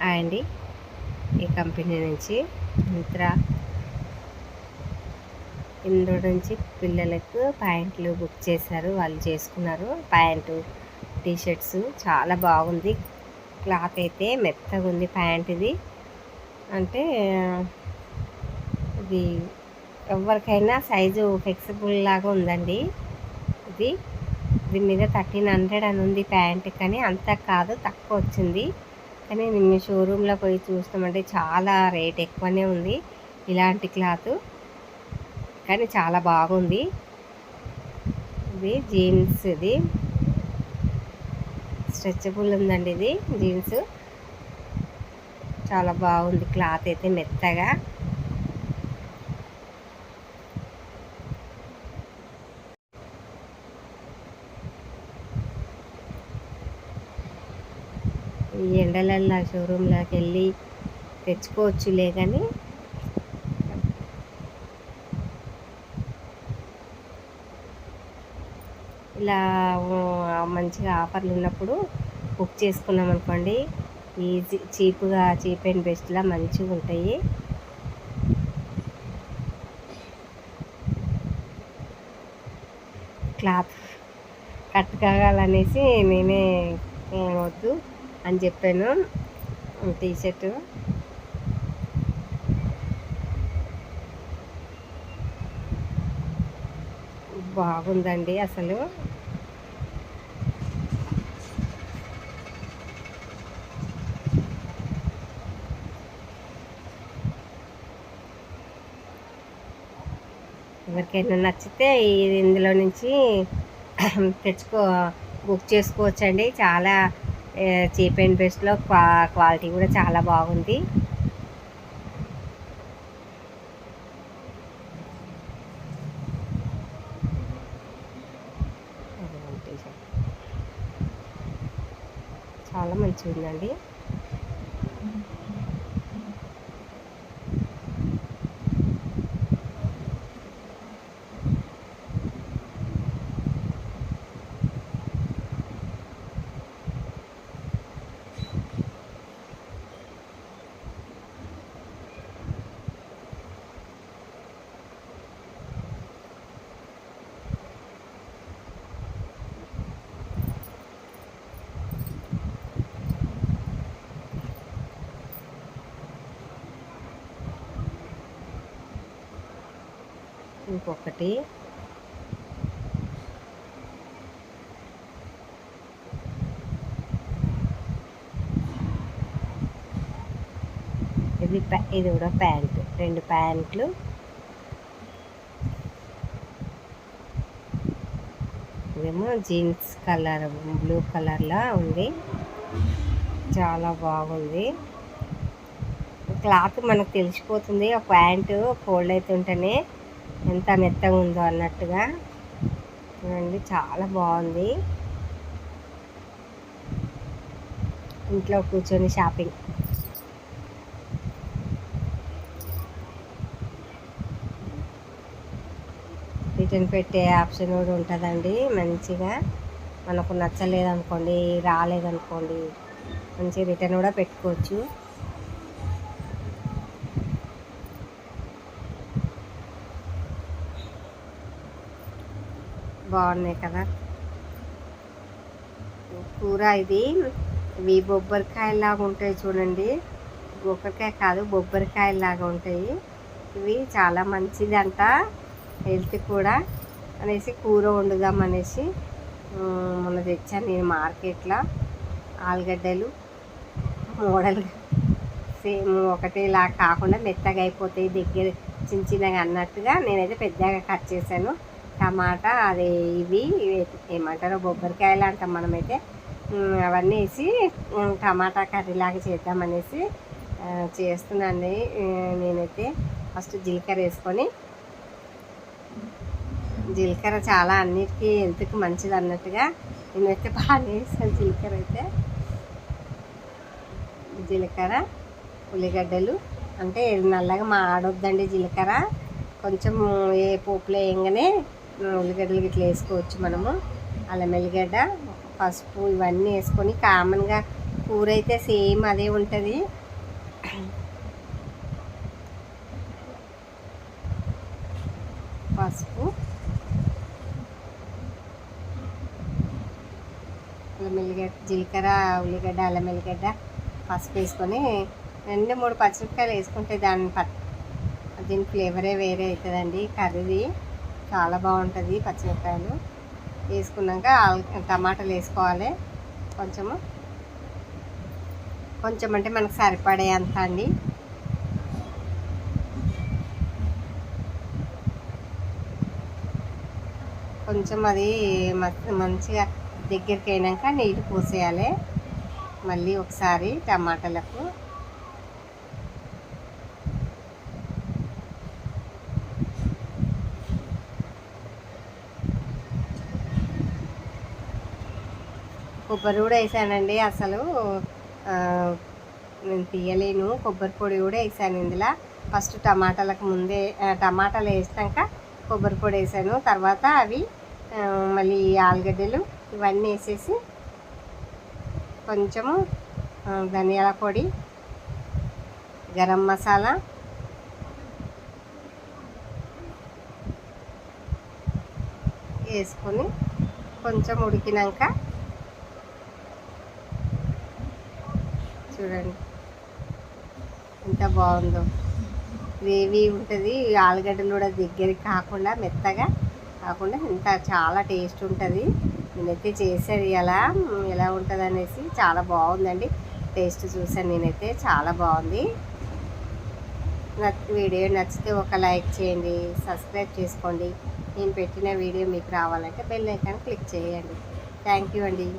అండి ఈ కంపెనీ నుంచి ఇందులో నుంచి పిల్లలకు ప్యాంట్లు బుక్ చేశారు, వాళ్ళు చేసుకున్నారు. ప్యాంటు టీషర్ట్స్ చాలా బాగుంది. క్లాత్ అయితే మెత్తగా ఉంది. ప్యాంట్ ఇది అంటే ఇది ఎవరికైనా సైజు ఫ్లెక్సిబుల్ లాగా ఉందండి. దీని మీద 1300 అని ఉంది ప్యాంట్, కానీ అంత కాదు, తక్కువ వచ్చింది. కానీ మేము షోరూంలో పోయి చూస్తామంటే చాలా రేట్ ఎక్కువనే ఉంది ఇలాంటి క్లాత్, కానీ చాలా బాగుంది. ఇది జీన్స్, ఇది స్ట్రెచబుల్ ఉందండి. ఇది జీన్స్ చాలా బాగుంది. క్లాత్ అయితే మెత్తగా. ఈ ఎండలల్లో షోరూంలోకి వెళ్ళి తెచ్చుకోవచ్చులే, కానీ ఇలా మంచిగా ఆఫర్లు ఉన్నప్పుడు బుక్ చేసుకున్నాం అనుకోండి, చీప్ అండ్ బెస్ట్లా మంచిగా ఉంటాయి. క్లాత్ కట్ కావాలనేసి నేనే వద్దు అని చెప్పాను. టీషర్ట్ బాగుందండి అసలు. ఎవరికైనా నచ్చితే ఇందులో నుంచి బుక్ చేసుకోవచ్చండి. చాలా చీప్ అండ్ బెస్ట్లో క్వాలిటీ కూడా చాలా బాగుంది. చాలా మంచిగా ఉందండి. ఇంకొకటి ఇది కూడా ప్యాంట్, 2 ప్యాంట్లు. ఇదేమో జీన్స్ కలర్, బ్లూ కలర్లా ఉంది. చాలా బాగుంది. క్లాత్ మనకు తెలిసిపోతుంది. ఆ ప్యాంటు ఫోల్డ్ అవుతుంటేనే ఎంత మెత్తగా ఉందో అన్నట్టుగా. చూడండి, చాలా బాగుంది. ఇంట్లో కూర్చొని షాపింగ్. రిటర్న్ పెట్టే ఆప్షన్ కూడా ఉంటుందండి. మంచిగా మనకు నచ్చలేదనుకోండి, రాలేదనుకోండి, మంచిగా రిటర్న్ కూడా పెట్టుకోవచ్చు. బాగున్నాయి కదా. కూర ఇవి బొబ్బరికాయలాగా ఉంటాయి చూడండి. గోకరకాయ కాదు, బొబ్బరికాయలాగా ఉంటాయి. ఇవి చాలా మంచిది అంట హెల్త్ కూడా అనేసి కూర వండుదాం అనేసి మొన్న తెచ్చాను నేను మార్కెట్లో. ఆలుగడ్డలు మోడల్ సేమ్ ఒకటేలా కాకుండా మెత్తగా అయిపోతాయి, దగ్గర చిన్న చిన్నగా అన్నట్టుగా నేనైతే పెద్దగా కట్ చేశాను. టమాటా, ఇవి ఏమంటారో బొబ్బరికాయలు అంటాం మనమైతే. అవన్నీ వేసి టమాటా కర్రీలాగా చేద్దామనేసి చేస్తున్నాను. నేనైతే ఫస్ట్ జీలకర్ర వేసుకొని, జీలకర్ర చాలా అన్నిటికీ హెల్త్కి మంచిది అన్నట్టుగా నేనైతే బాగా వేసాను. జీలకర్ర, ఉల్లిగడ్డలు, అంటే నల్లగా మాడొద్దండి జీలకర్ర. కొంచెం ఏ పోపులో వేయగానే ఉల్లిగడ్డలు ఇట్లా వేసుకోవచ్చు మనము. అల్లం, ఎల్లిగడ్డ, పసుపు ఇవన్నీ వేసుకొని కామన్గా కూర అయితే సేమ్ అదే ఉంటుంది. పసుపు, అల్లం ఎల్లిగడ్డ, జీలకర్ర, ఉల్లిగడ్డ, అల్లం ఎల్లిగడ్డ, పసుపు వేసుకొని 2-3 పచ్చిమిరపకాయలు వేసుకుంటే దీని ఫ్లేవరే వేరే అవుతుందండి. కర్రీది చాలా బాగుంటుంది. పచ్చిమిరపకాయలు వేసుకున్నాక టమాటాలు వేసుకోవాలి. కొంచెం అంటే మనకు సరిపడే అంత అండి. కొంచెం అది మంచిగా దగ్గరికి అయినాక నీళ్ళు పోసేయాలి. మళ్ళీ ఒకసారి టమాటాలకు కొబ్బరి కూడా వేసానండి. అసలు నేను తీయలేను. కొబ్బరి పొడి కూడా వేసాను ఇందులో. ఫస్ట్ టమాటాలు వేసాక కొబ్బరి పొడి వేసాను. తర్వాత అవి మళ్ళీ ఆలుగడ్డలు ఇవన్నీ వేసేసి కొంచెము ధనియాల పొడి, గరం మసాలా, వేసుకొని కొంచెం ఉడికినాక చూడండి ఎంత బాగుందో. గ్రేవీ ఉంటుంది. ఆలుగడ్డలు కూడా దగ్గరికి కాకుండా మెత్తగా కాకుండా చాలా టేస్ట్ ఉంటుంది. నేనైతే చేసేది ఎలా ఉంటుంది అనేసి చాలా బాగుందండి. టేస్ట్ చూసాను నేనైతే, చాలా బాగుంది. వీడియో నచ్చితే ఒక లైక్ చేయండి, సబ్స్క్రైబ్ చేసుకోండి. నేను పెట్టిన వీడియో మీకు రావాలంటే బెల్ ఐకాన్ క్లిక్ చేయండి. థ్యాంక్ యూ అండి.